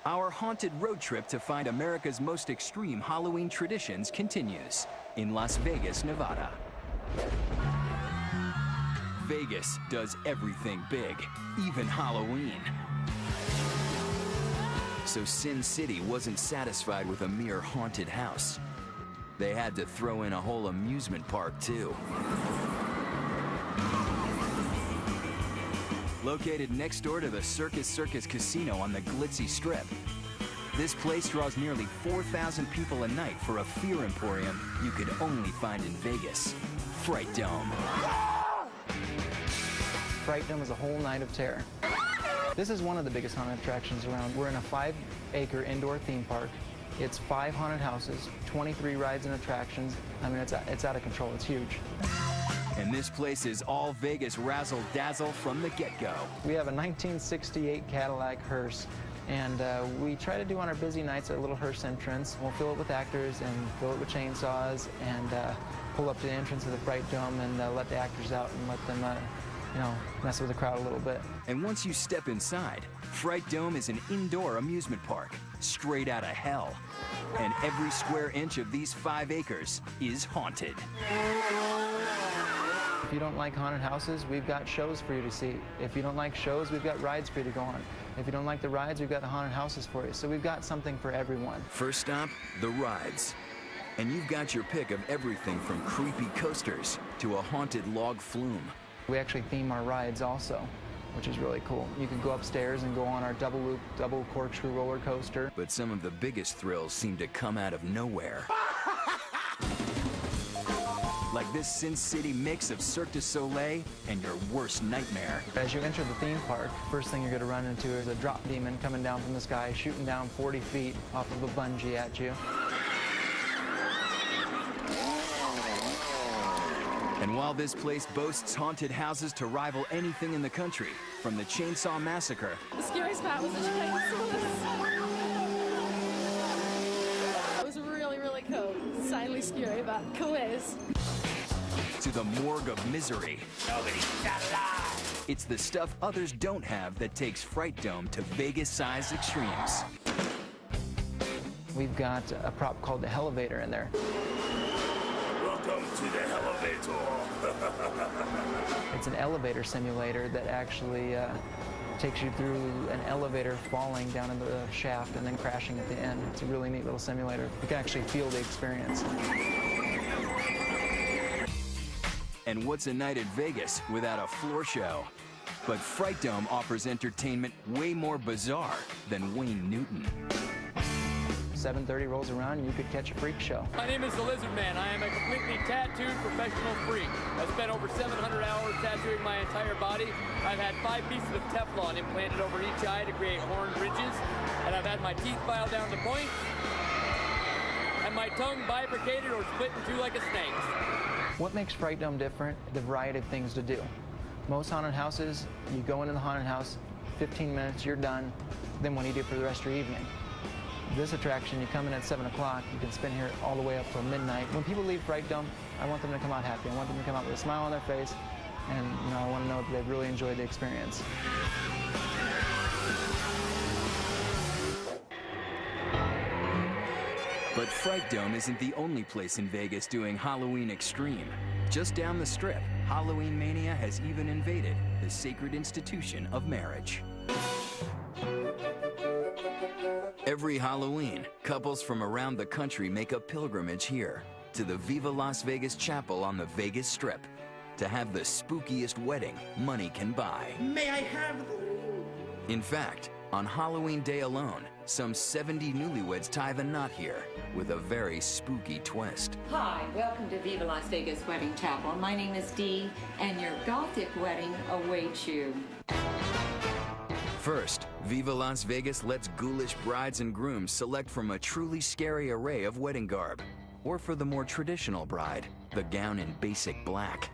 Our haunted road trip to find America's most extreme Halloween traditions continues in Las Vegas, Nevada. Vegas does everything big, even Halloween. So Sin City wasn't satisfied with a mere haunted house. They had to throw in a whole amusement park, too. Located next door to the Circus Casino on the glitzy strip, this place draws nearly 4,000 people a night for a fear emporium you could only find in Vegas, Fright Dome. Fright Dome is a whole night of terror. This is one of the biggest haunted attractions around. We're in a 5-acre indoor theme park. It's 5 haunted houses, 23 rides and attractions. I mean, it's out of control. It's huge. And this place is all Vegas razzle-dazzle from the get-go. We have a 1968 Cadillac hearse, and we try to do on our busy nights a little hearse entrance. We'll fill it with actors and fill it with chainsaws and pull up to the entrance of the Fright Dome and let the actors out and let them, you know, mess with the crowd a little bit. And once you step inside, Fright Dome is an indoor amusement park, straight out of hell. And every square inch of these 5 acres is haunted. If you don't like haunted houses, we've got shows for you to see. If you don't like shows, we've got rides for you to go on. If you don't like the rides, we've got the haunted houses for you. So we've got something for everyone. First stop, the rides. And you've got your pick of everything from creepy coasters to a haunted log flume. We actually theme our rides also, which is really cool. You can go upstairs and go on our double loop, double corkscrew roller coaster. But some of the biggest thrills seem to come out of nowhere. Like this Sin City mix of Cirque du Soleil and your worst nightmare. As you enter the theme park, first thing you're going to run into is a drop demon coming down from the sky, shooting down 40 feet off of a bungee at you. And while this place boasts haunted houses to rival anything in the country, from the Chainsaw Massacre... The scariest part was the chainsaws. It was really, really cool. Silently scary, but cool as. To the morgue of misery. Nobody's alive. It's the stuff others don't have that takes Fright Dome to Vegas-sized extremes. We've got a prop called the Elevator in there. Welcome to the elevator. It's an elevator simulator that actually takes you through an elevator falling down in the shaft and then crashing at the end. It's a really neat little simulator. You can actually feel the experience. And what's a night at Vegas without a floor show? But Fright Dome offers entertainment way more bizarre than Wayne Newton. 7:30 rolls around and you could catch a freak show. My name is the Lizard Man. I am a completely tattooed professional freak. I've spent over 700 hours tattooing my entire body. I've had 5 pieces of Teflon implanted over each eye to create horned ridges. And I've had my teeth filed down to points. And my tongue bifurcated or split in 2 like a snake's. What makes Fright Dome different? The variety of things to do. Most haunted houses, you go into the haunted house, 15 minutes, you're done. Then what do you do for the rest of your evening? This attraction, you come in at 7 o'clock, you can spend here all the way up till midnight. When people leave Fright Dome, I want them to come out happy. I want them to come out with a smile on their face, and I want to know that they've really enjoyed the experience. But Fright Dome isn't the only place in Vegas doing Halloween extreme. Just down the strip, Halloween mania has even invaded the sacred institution of marriage. Every Halloween, couples from around the country make a pilgrimage here to the Viva Las Vegas Chapel on the Vegas Strip to have the spookiest wedding money can buy. May I have the... In fact, on Halloween Day alone, some 70 newlyweds tie the knot here with a very spooky twist. Hi, welcome to Viva Las Vegas Wedding Chapel. My name is Dee, and your Gothic wedding awaits you. First, Viva Las Vegas lets ghoulish brides and grooms select from a truly scary array of wedding garb. Or for the more traditional bride, the gown in basic black.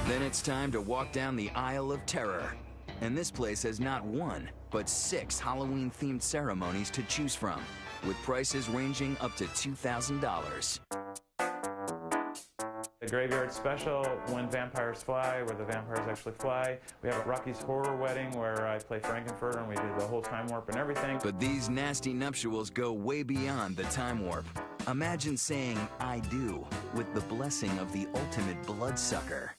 Then it's time to walk down the Aisle of Terror. And this place has not 1, but 6 Halloween-themed ceremonies to choose from, with prices ranging up to $2,000. The Graveyard Special, When Vampires Fly, where the vampires actually fly. We have a Rocky's Horror Wedding, where I play Frankenfurter, and we do the whole time warp and everything. But these nasty nuptials go way beyond the time warp. Imagine saying, I do, with the blessing of the ultimate bloodsucker.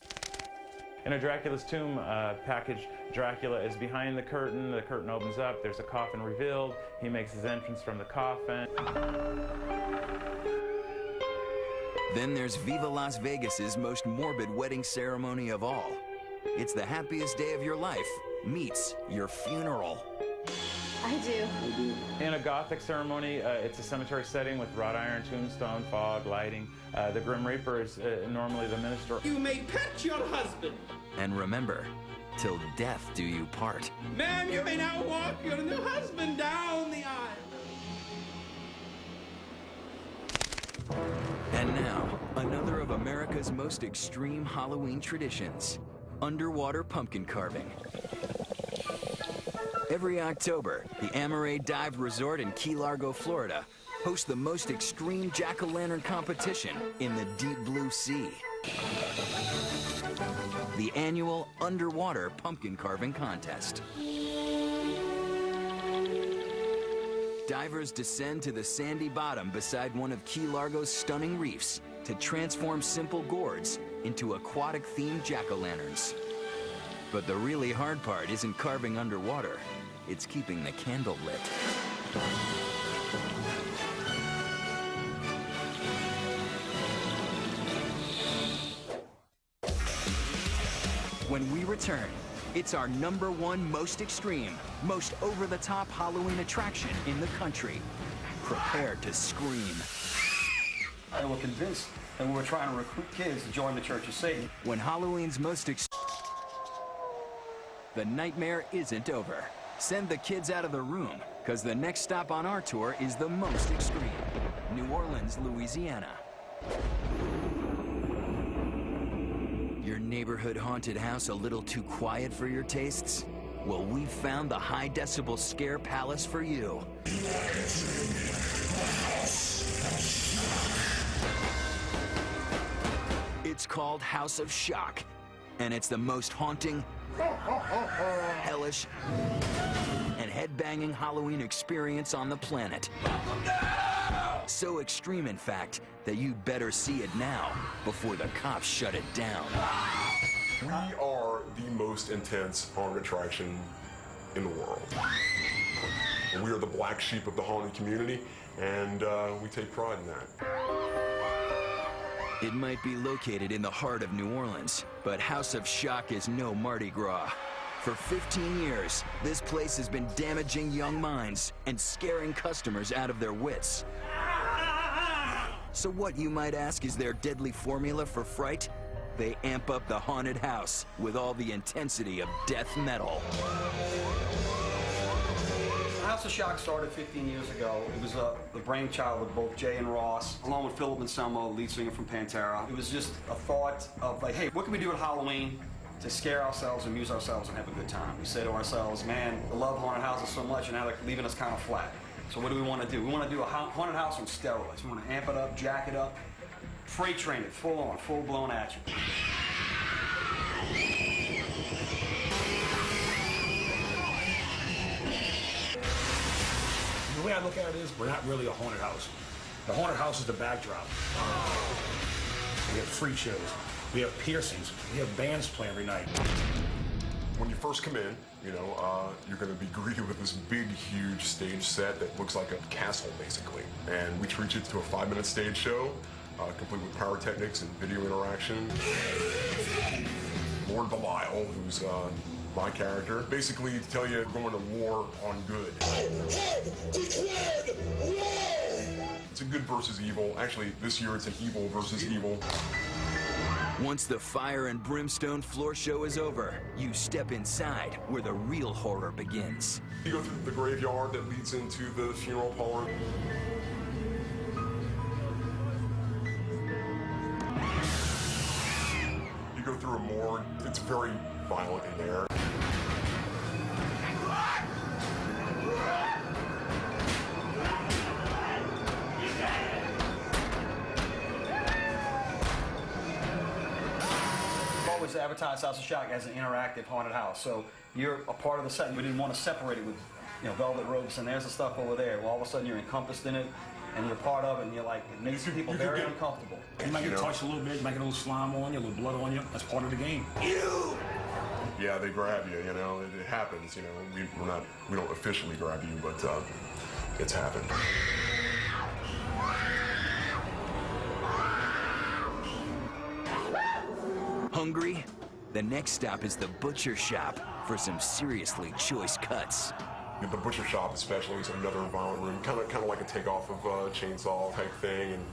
In a Dracula's Tomb package, Dracula is behind the curtain opens up, there's a coffin revealed, he makes his entrance from the coffin. Then there's Viva Las Vegas's most morbid wedding ceremony of all. It's the happiest day of your life meets your funeral. I do. In a Gothic ceremony, it's a cemetery setting with wrought iron, tombstone, fog, lighting. The Grim Reaper is normally the minister. You may pet your husband. And remember, till death do you part. Ma'am, you may now walk your new husband down the aisle. And now, another of America's most extreme Halloween traditions, underwater pumpkin carving. Every October, the Amaray Dive Resort in Key Largo, Florida, hosts the most extreme jack-o'-lantern competition in the deep blue sea. The annual Underwater Pumpkin Carving Contest. Divers descend to the sandy bottom beside one of Key Largo's stunning reefs to transform simple gourds into aquatic-themed jack-o'-lanterns. But the really hard part isn't carving underwater, it's keeping the candle lit. When we return, it's our #1 most extreme, most over-the-top Halloween attraction in the country. Prepare to scream. They were convinced that we were trying to recruit kids to join the Church of Satan. When Halloween's most the nightmare isn't over. Send the kids out of the room, because the next stop on our tour is the most extreme, New Orleans, Louisiana. Your neighborhood haunted house a little too quiet for your tastes? Well, we've found the high-decibel scare palace for you. It's called House of Shock, and it's the most haunting, hellish, and head-banging Halloween experience on the planet. So extreme, in fact, that you'd better see it now before the cops shut it down. We are the most intense haunted attraction in the world. We are the black sheep of the haunted community, and we take pride in that. It might be located in the heart of New Orleans, but House of Shock is no Mardi Gras. For 15 years, this place has been damaging young minds and scaring customers out of their wits. So what, you might ask, is their deadly formula for fright? They amp up the haunted house with all the intensity of death metal. House of Shock started 15 years ago. It was the brainchild of both Jay and Ross, along with Philip Anselmo, lead singer from Pantera. It was just a thought of like, hey, what can we do at Halloween to scare ourselves, amuse ourselves, and have a good time? We say to ourselves, man, we love haunted houses so much, and now they're leaving us kind of flat. So what do we want to do? We want to do a haunted house on steroids. We want to amp it up, jack it up, freight train it, full on, full-blown action. The way I look at it is, we're not really a haunted house. The haunted house is the backdrop. We have freak shows, we have piercings, we have bands playing every night. When you first come in, you know, you're going to be greeted with this big, huge stage set that looks like a castle, basically. And we treat you to a 5-minute stage show, complete with pyrotechnics and video interaction. Lord Belial, who's my character, basically to tell you going to war on good. It's a good versus evil. Actually, this year it's an evil versus evil. Once the fire and brimstone floor show is over, you step inside where the real horror begins. You go through the graveyard that leads into the funeral parlor. You go through a morgue. It's very violent in there. advertised House of Shock as an interactive haunted house. So you're a part of the set. We didn't want to separate it with, velvet ropes and there's the stuff over there. Well, all of a sudden you're encompassed in it and you're part of it and you're like, it makes people very uncomfortable. You might get touched a little bit, you might get a little slime on you, a little blood on you. That's part of the game. Yeah, they grab you, it happens, we don't officially grab you, but it's happened. Hungry? The next stop is the butcher shop for some seriously choice cuts. The butcher shop especially is another violent room, kind of like a takeoff of a chainsaw type thing. And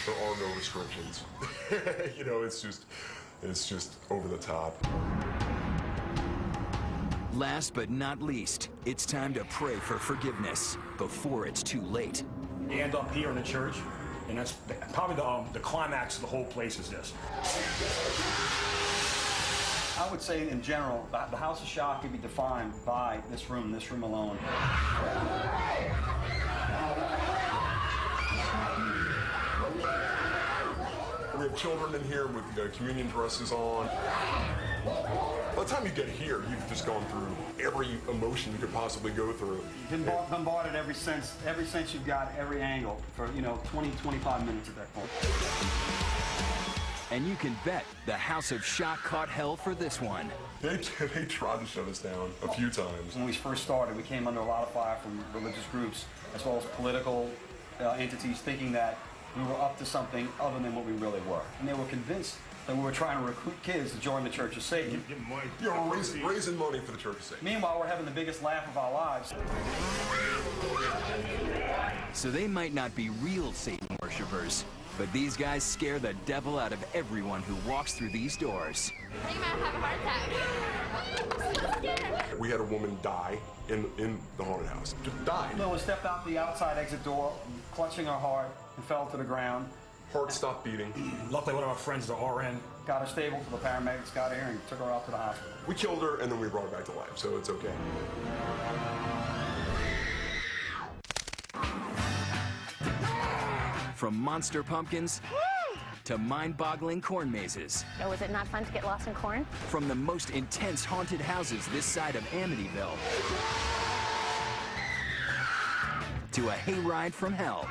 there are no restrictions. It's just over the top. Last but not least, it's time to pray for forgiveness before it's too late. You end up here in the church, and that's probably the climax of the whole place is this. I would say in general, the House of Shock could be defined by this room alone. We have children in here with communion dresses on. By the time you get here, you've just gone through every emotion you could possibly go through. You've been bombarded every sense you've got, every angle for 20, 25 minutes at that point. And you can bet the House of Shock caught hell for this one. They tried to shut us down a few times. When we first started, we came under a lot of fire from religious groups as well as political entities thinking that we were up to something other than what we really were. And they were convinced that we were trying to recruit kids to join the Church of Satan. Raising money for the Church of Satan. Meanwhile, we're having the biggest laugh of our lives. So they might not be real Satan worshipers, but these guys scare the devil out of everyone who walks through these doors. You might have a heart attack. We had a woman die in the haunted house. Just died. No, we stepped out the outside exit door, clutching her heart, and fell to the ground. Heart stopped beating. Luckily, one of our friends, the RN, got her stable to the paramedics, got her here, and took her out to the hospital. We killed her, and then we brought her back to life, so it's okay. From monster pumpkins to mind-boggling corn mazes. Oh, is it not fun to get lost in corn? From the most intense haunted houses this side of Amityville to a hayride from hell.